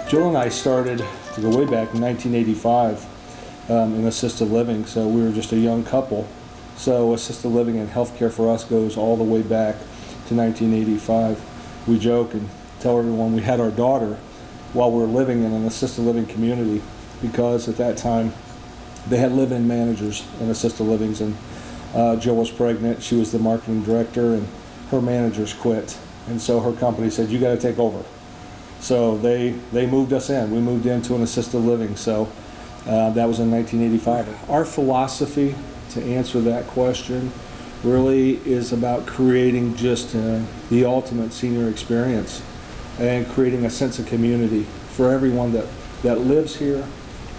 Jill and I started to go way back in 1985 in assisted living, so we were just a young couple. So assisted living and healthcare for us goes all the way back to 1985. We joke and tell everyone we had our daughter while we were living in an assisted living community, because at that time they had live-in managers in assisted livings, and Jill was pregnant. She was the marketing director, and her managers quit, and so her company said, "You got to take over." So they moved us in. We moved into an assisted living. So that was in 1985. Our philosophy, to answer that question, really is about creating just the ultimate senior experience and creating a sense of community for everyone that lives here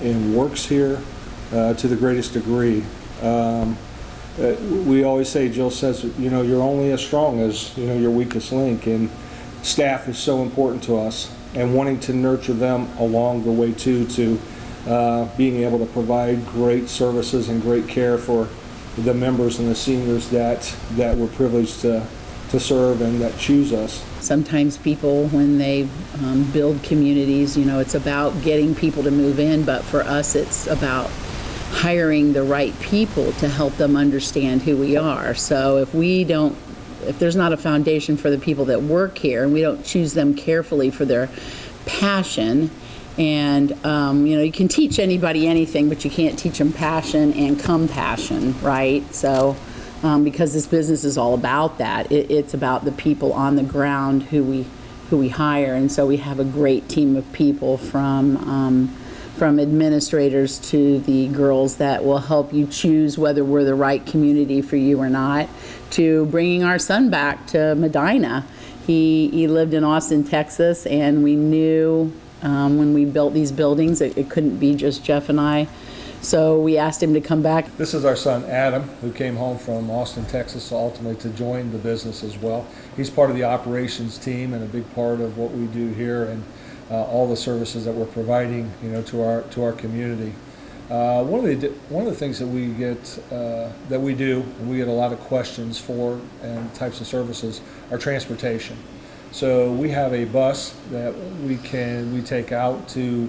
and works here to the greatest degree. We always say, Jill says, you're only as strong as your weakest link, and staff is so important to us, and wanting to nurture them along the way too, to being able to provide great services and great care for the members and the seniors that we're privileged to serve and that choose us. Sometimes people, when they build communities, it's about getting people to move in, but for us it's about hiring the right people to help them understand who we are. So if there's not a foundation for the people that work here, and we don't choose them carefully for their passion, and you can teach anybody anything, but you can't teach them passion and compassion, right? So because this business is all about that, it's about the people on the ground who we hire, and so we have a great team of people from administrators to the girls that will help you choose whether we're the right community for you or not, to bringing our son back to Medina. He lived in Austin, Texas, and we knew when we built these buildings it couldn't be just Jeff and I. So we asked him to come back. This is our son Adam, who came home from Austin, Texas, ultimately to join the business as well. He's part of the operations team and a big part of what we do here, and all the services that we're providing, to our community. One of the things that we get that we do, and we get a lot of questions for, and types of services, are transportation. So we have a bus that we take out to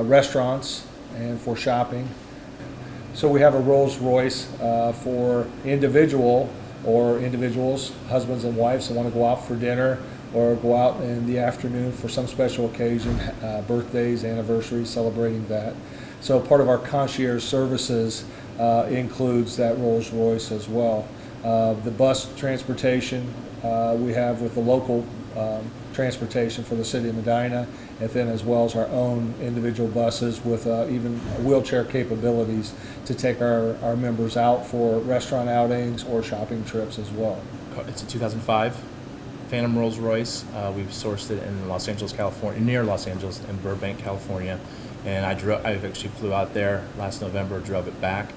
restaurants and for shopping. So we have a Rolls Royce for individuals, husbands and wives that want to go out for dinner or go out in the afternoon for some special occasion, birthdays, anniversaries, celebrating that. So part of our concierge services includes that Rolls Royce as well. The bus transportation we have with the local transportation for the city of Medina, and then as well as our own individual buses with even wheelchair capabilities to take our members out for restaurant outings or shopping trips as well. It's a 2005 Phantom Rolls Royce. We've sourced it in Los Angeles, California, near Los Angeles, in Burbank, California, and I actually flew out there last November, drove it back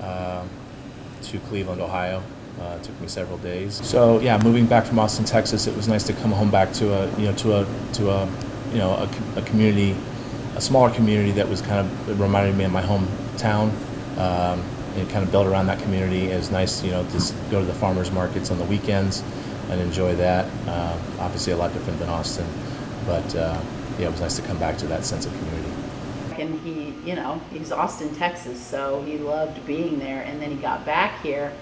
to Cleveland, Ohio. It took me several days. So yeah, moving back from Austin, Texas, it was nice to come home back to a community, a smaller community that was kind of reminded me of my hometown. And kind of built around that community. It was nice, to go to the farmers markets on the weekends and enjoy that. Obviously a lot different than Austin, but it was nice to come back to that sense of community. And he's Austin, Texas, so he loved being there. And then he got back here,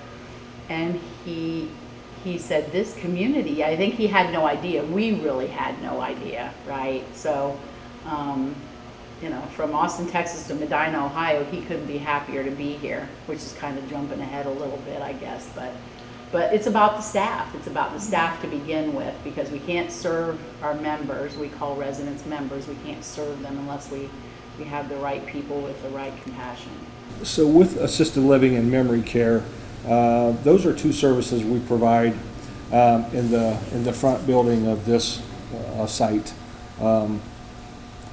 and he said, this community, I think he had no idea. We really had no idea, right? So, from Austin, Texas to Medina, Ohio, he couldn't be happier to be here, which is kind of jumping ahead a little bit, I guess. But it's about the staff. It's about the staff to begin with, because we can't serve our members. We call residents members. We can't serve them unless we have the right people with the right compassion. So with assisted living and memory care, those are two services we provide in the front building of this site.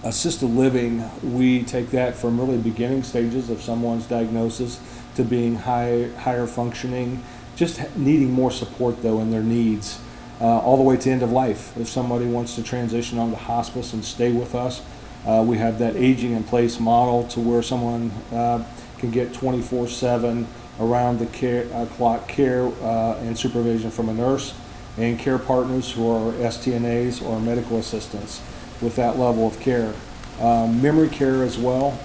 Assisted living, we take that from really beginning stages of someone's diagnosis to being higher functioning, just needing more support though in their needs, all the way to end of life. If somebody wants to transition onto hospice and stay with us, we have that aging in place model to where someone can get 24/7 around-the-clock care and supervision from a nurse, and care partners who are STNAs or medical assistants with that level of care. Memory care as well.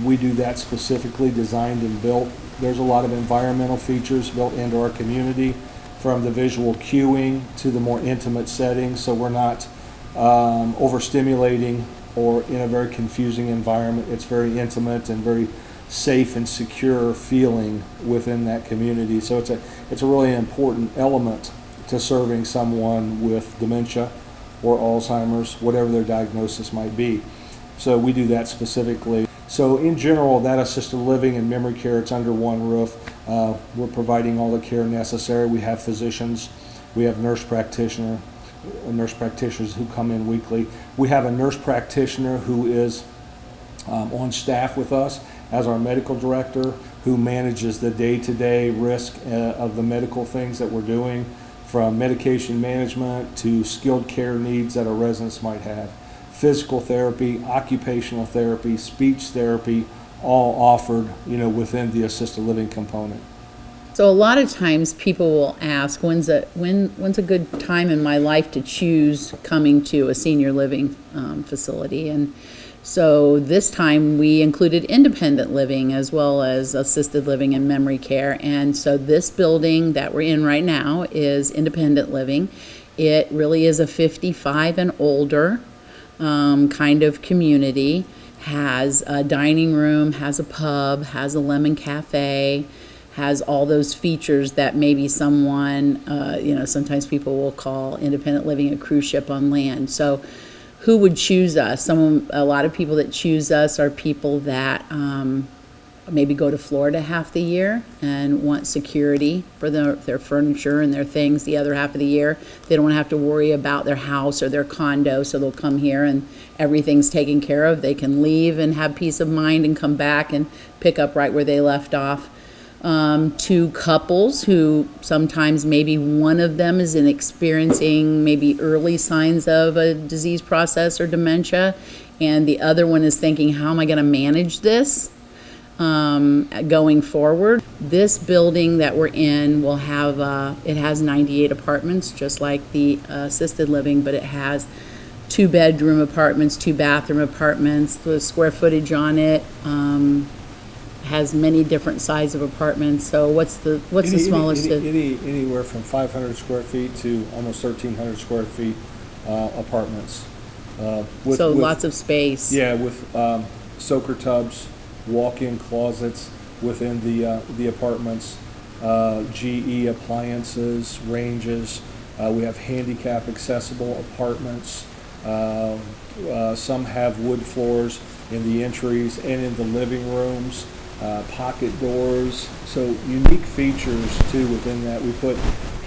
We do that specifically, designed and built. There's a lot of environmental features built into our community, from the visual cueing to the more intimate settings, so we're not overstimulating or in a very confusing environment. It's very intimate and very safe and secure feeling within that community. So it's a really important element to serving someone with dementia or Alzheimer's, whatever their diagnosis might be. So we do that specifically. So in general, that assisted living and memory care, it's under one roof. We're providing all the care necessary. We have physicians, we have nurse practitioners who come in weekly. We have a nurse practitioner who is on staff with us as our medical director, who manages the day-to-day risk of the medical things that we're doing, from medication management to skilled care needs that our residents might have. Physical therapy, occupational therapy, speech therapy, all offered, within the assisted living component. So a lot of times people will ask, when's a good time in my life to choose coming to a senior living facility? And so this time we included independent living as well as assisted living and memory care. And so this building that we're in right now is independent living. It really is a 55 and older kind of community. Has a dining room, has a pub, has a lemon cafe, has all those features that maybe someone, sometimes people will call independent living a cruise ship on land. So who would choose us? A lot of people that choose us are people that maybe go to Florida half the year and want security for their furniture and their things the other half of the year. They don't have to worry about their house or their condo, so they'll come here and everything's taken care of. They can leave and have peace of mind and come back and pick up right where they left off. To couples who sometimes maybe one of them is experiencing maybe early signs of a disease process or dementia, and the other one is thinking, how am I going to manage this going forward? This building that we're in will have, it has 98 apartments, just like the assisted living, but it has 2-bedroom apartments, 2-bathroom apartments. The square footage on it has many different size of apartments. So what's the smallest? Anywhere from 500 square feet to almost 1,300 square feet apartments. With lots of space. Yeah, with soaker tubs, walk-in closets within the apartments, GE appliances, ranges. We have handicap accessible apartments. Some have wood floors in the entries and in the living rooms, pocket doors. So unique features too within that. We put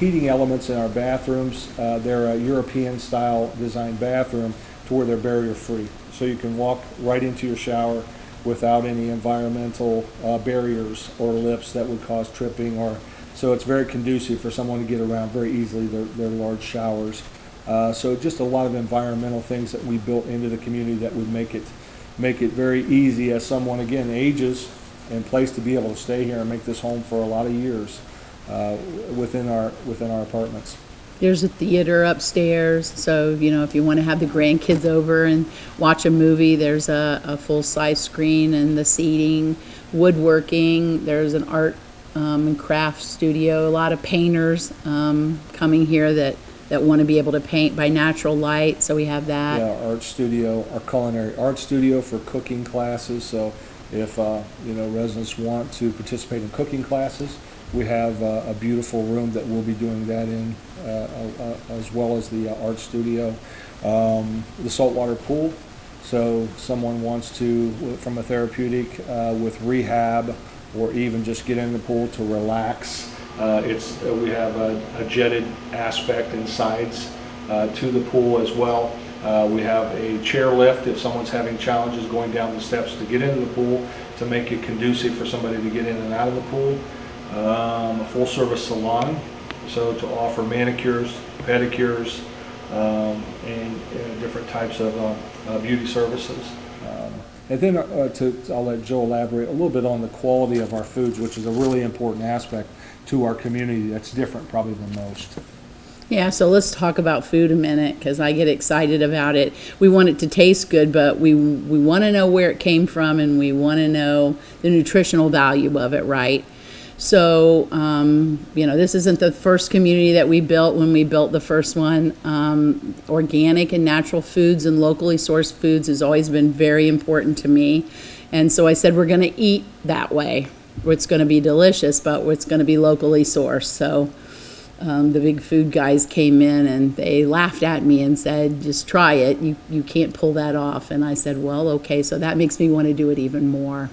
heating elements in our bathrooms. They're a European style design bathroom to where they're barrier free. So you can walk right into your shower without any environmental barriers or lips that would cause tripping, so it's very conducive for someone to get around very easily their large showers. So just a lot of environmental things that we built into the community that would make it very easy as someone again ages and place to be able to stay here and make this home for a lot of years within our apartments. There's a theater upstairs, so if you want to have the grandkids over and watch a movie, there's a full-size screen and the seating, woodworking. There's an art and craft studio. A lot of painters coming here that want to be able to paint by natural light, so we have that. Yeah, our art studio, our culinary art studio for cooking classes. So if residents want to participate in cooking classes, we have a beautiful room that we'll be doing that in, as well as the art studio. The saltwater pool, so someone wants to, from a therapeutic, with rehab, or even just get in the pool to relax. We have a jetted aspect and sides to the pool as well. We have a chair lift if someone's having challenges going down the steps to get into the pool, to make it conducive for somebody to get in and out of the pool. A full-service salon, so to offer manicures, pedicures, and different types of beauty services. And then I'll let Joe elaborate a little bit on the quality of our foods, which is a really important aspect to our community that's different probably than most. Yeah, so let's talk about food a minute, because I get excited about it. We want it to taste good, but we want to know where it came from, and we want to know the nutritional value of it, right? So, this isn't the first community that we built. When we built the first one, organic and natural foods and locally sourced foods has always been very important to me. And so I said, we're going to eat that way. It's going to be delicious, but it's going to be locally sourced. So the big food guys came in and they laughed at me and said, just try it. You can't pull that off. And I said, well, okay. So that makes me want to do it even more.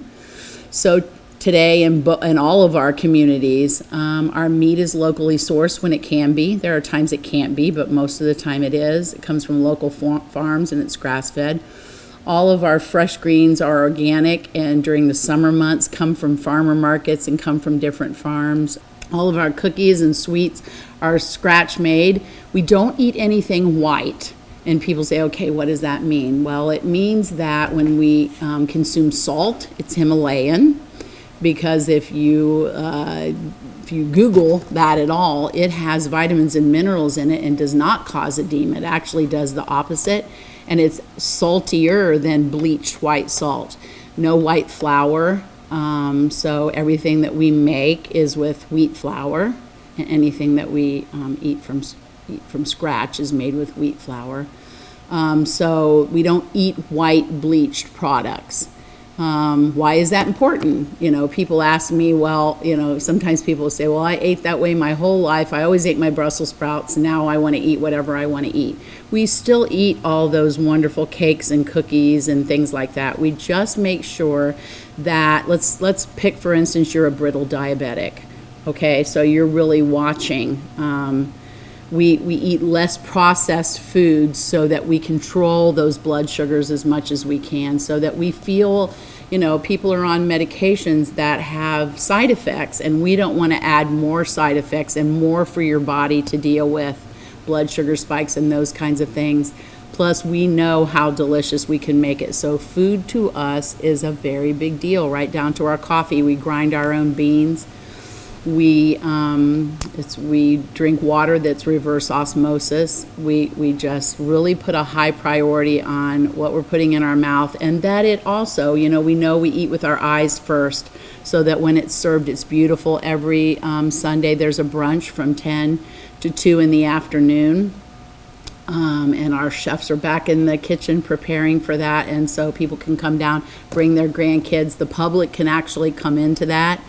So today in all of our communities, our meat is locally sourced when it can be. There are times it can't be, but most of the time it is. It comes from local farms and it's grass-fed. All of our fresh greens are organic, and during the summer months come from farmer markets and come from different farms. All of our cookies and sweets are scratch made. We don't eat anything white. And people say, okay, what does that mean? Well, it means that when we consume salt, it's Himalayan. Because if you Google that at all, it has vitamins and minerals in it and does not cause edema. It actually does the opposite, and it's saltier than bleached white salt. No white flour, so everything that we make is with wheat flour, and anything that we eat from scratch is made with wheat flour. So we don't eat white bleached products. Why is that important? People ask me, sometimes people say, well, I ate that way my whole life. I always ate my Brussels sprouts. Now I want to eat whatever I want to eat. We still eat all those wonderful cakes and cookies and things like that. We just make sure that, let's pick, for instance, you're a brittle diabetic. Okay, so you're really watching. We eat less processed foods so that we control those blood sugars as much as we can, so that we feel, people are on medications that have side effects, and we don't want to add more side effects and more for your body to deal with blood sugar spikes and those kinds of things. Plus, we know how delicious we can make it. So food to us is a very big deal, right down to our coffee. We grind our own beans. We drink water that's reverse osmosis. We just really put a high priority on what we're putting in our mouth, and that it also, we know we eat with our eyes first, so that when it's served, it's beautiful. Every Sunday there's a brunch from 10 to 2 in the afternoon. And our chefs are back in the kitchen preparing for that, and so people can come down, bring their grandkids. The public can actually come into that.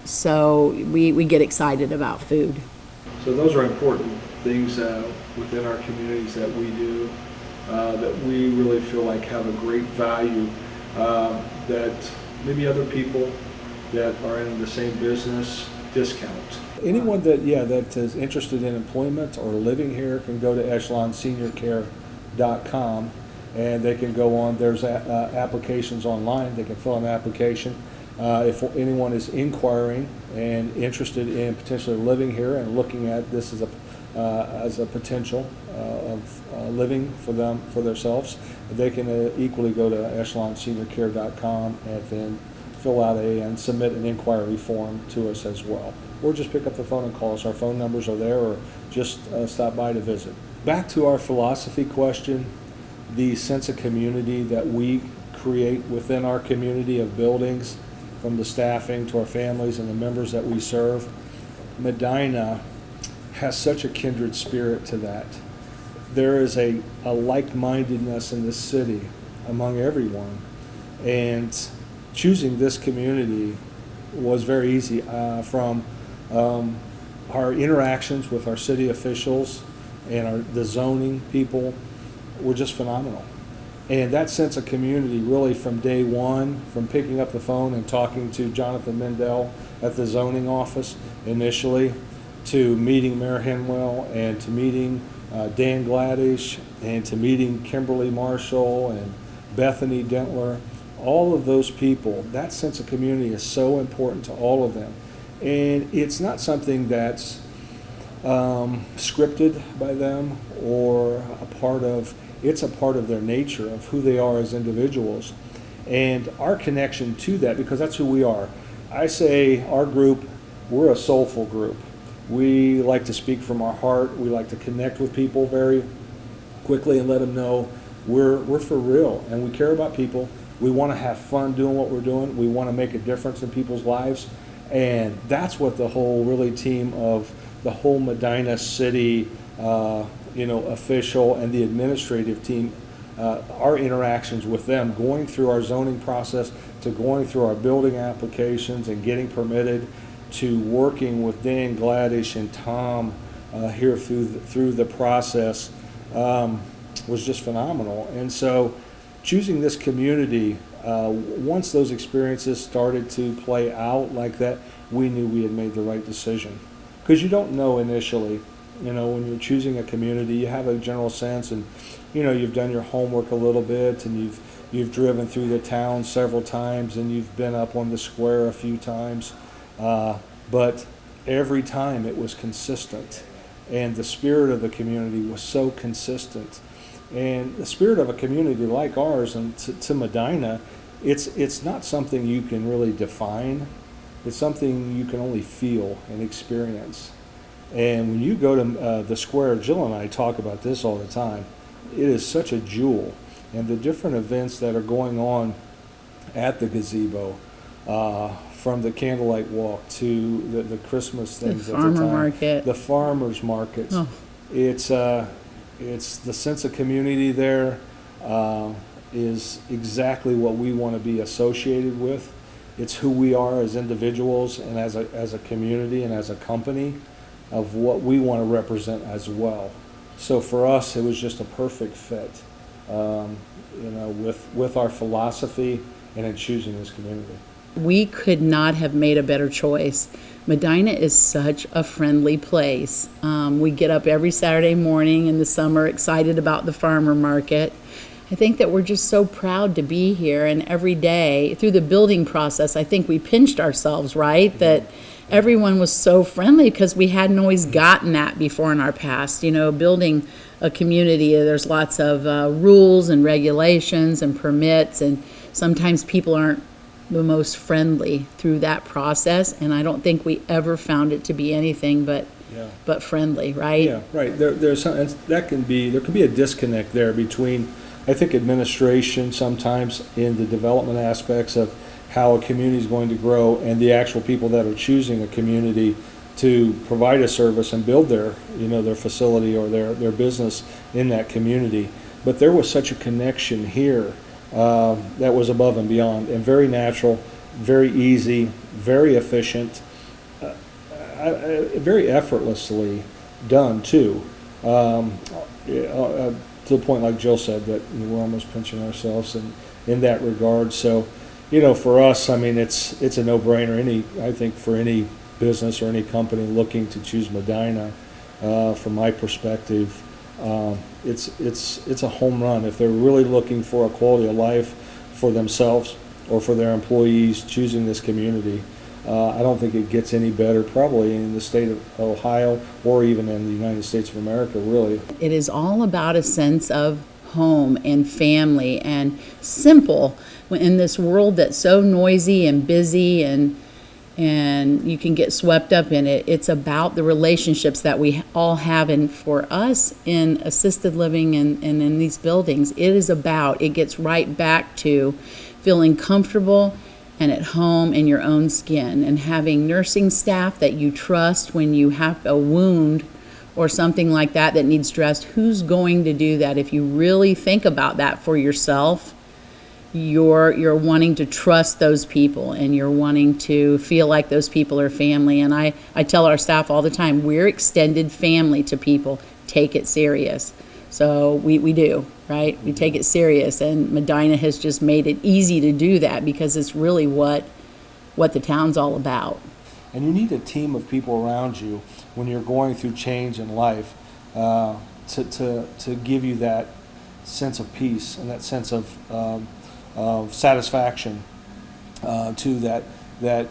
So we get excited about food. So those are important things within our communities that we do, that we really feel like have a great value, that maybe other people that are in the same business discount. Anyone that is interested in employment or living here can go to echelonseniorcare.com, and they can go on. There's applications online. They can fill an application. If anyone is inquiring and interested in potentially living here and looking at this as a potential of living for themselves, they can equally go to echelonseniorcare.com and then fill out and submit an inquiry form to us as well. Or just pick up the phone and call us. Our phone numbers are there, or just stop by to visit. Back to our philosophy question, the sense of community that we create within our community of buildings, from the staffing to our families and the members that we serve. Medina has such a kindred spirit to that. There is a like-mindedness in this city among everyone, and choosing this community was very easy. From our interactions with our city officials and the zoning people were just phenomenal. And that sense of community really from day one, from picking up the phone and talking to Jonathan Mendel at the zoning office initially, to meeting Mayor Henwell, and to meeting Dan Gladish, and to meeting Kimberly Marshall and Bethany Dentler, all of those people, that sense of community is so important to all of them. And it's not something that's scripted by them or a part of It's a part of their nature, of who they are as individuals. And our connection to that, because that's who we are. I say our group, we're a soulful group. We like to speak from our heart. We like to connect with people very quickly and let them know we're for real and we care about people. We want to have fun doing what we're doing. We want to make a difference in people's lives. And that's what the whole really team of the whole Medina City official and the administrative team, our interactions with them, going through our zoning process to going through our building applications and getting permitted, to working with Dan Gladish and Tom here through the process was just phenomenal. And so choosing this community, once those experiences started to play out like that, we knew we had made the right decision. Because you don't know initially, when you're choosing a community, you have a general sense, and you've done your homework a little bit, and you've driven through the town several times, and you've been up on the square a few times, but every time it was consistent, and the spirit of the community was so consistent. And the spirit of a community like ours, and to Medina, it's not something you can really define. It's something you can only feel and experience. And when you go to the square, Jill and I talk about this all the time, it is such a jewel. And the different events that are going on at the gazebo, from the candlelight walk to the Christmas things at the time, market, the farmers markets, it's the sense of community there is exactly what we want to be associated with. It's who we are as individuals and as a community and as a company, of what we want to represent as well. So for us, it was just a perfect fit, with our philosophy and in choosing this community. We could not have made a better choice. Medina is such a friendly place. We get up every Saturday morning in the summer excited about the farmer market. I think that we're just so proud to be here, and every day through the building process, I think we pinched ourselves, right? That everyone was so friendly, because we hadn't always gotten that before in our past. Building a community, there's lots of rules and regulations and permits, and sometimes people aren't the most friendly through that process, and I don't think we ever found it to be anything but friendly, right? Yeah, right. There's some, there can be a disconnect there between, I think, administration sometimes in the development aspects of how a community is going to grow, and the actual people that are choosing a community to provide a service and build their facility or their business in that community. But there was such a connection here that was above and beyond, and very natural, very easy, very efficient, very effortlessly done too. To the point, like Jill said, that we're almost pinching ourselves in that regard. So, for us, I mean, it's a no-brainer. I think for any business or any company looking to choose Medina, from my perspective, it's a home run. If they're really looking for a quality of life for themselves or for their employees, choosing this community, I don't think it gets any better probably in the state of Ohio or even in the United States of America, really. It is all about a sense of home and family and simple in this world that's so noisy and busy, and you can get swept up in it. It's about the relationships that we all have, and for us in assisted living and in these buildings, it gets right back to feeling comfortable and at home in your own skin, and having nursing staff that you trust when you have a wound or something like that needs dressed. Who's going to do that? If you really think about that for yourself, you're wanting to trust those people, and you're wanting to feel like those people are family. And I tell our staff all the time, we're extended family to people. Take it serious. So we do, right? We take it serious, and Medina has just made it easy to do that, because it's really what the town's all about. And you need a team of people around you when you're going through change in life, to give you that sense of peace and that sense of satisfaction, to that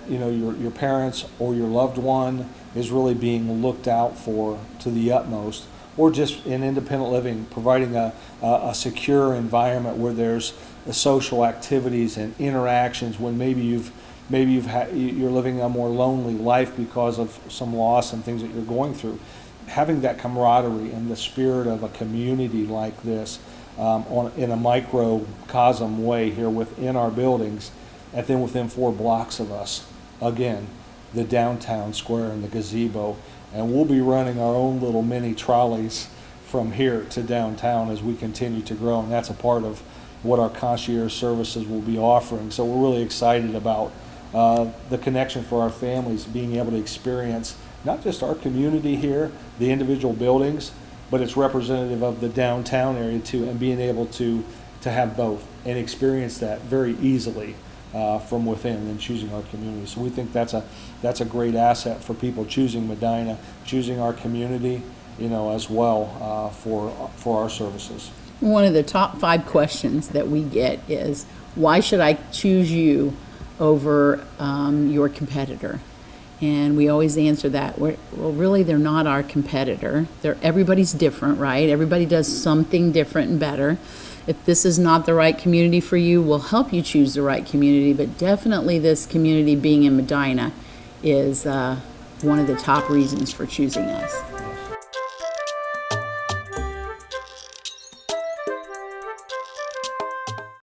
your parents or your loved one is really being looked out for to the utmost, or just in independent living, providing a secure environment where there's social activities and interactions when maybe you're living a more lonely life because of some loss and things that you're going through. Having that camaraderie and the spirit of a community like this in a microcosm way here within our buildings, and then within 4 blocks of us, again, the downtown square and the gazebo. And we'll be running our own little mini trolleys from here to downtown as we continue to grow, and that's a part of what our concierge services will be offering. So we're really excited about the connection for our families, being able to experience not just our community here, the individual buildings, but it's representative of the downtown area too, and being able to have both and experience that very easily from within and choosing our community. So we think that's a great asset for people choosing Medina, choosing our community, as well for our services. One of the top 5 questions that we get is, why should I choose you over your competitor? And we always answer that, well, really, they're not our competitor. Everybody's different, right? Everybody does something different and better. If this is not the right community for you, we'll help you choose the right community, but definitely this community being in Medina is one of the top reasons for choosing us.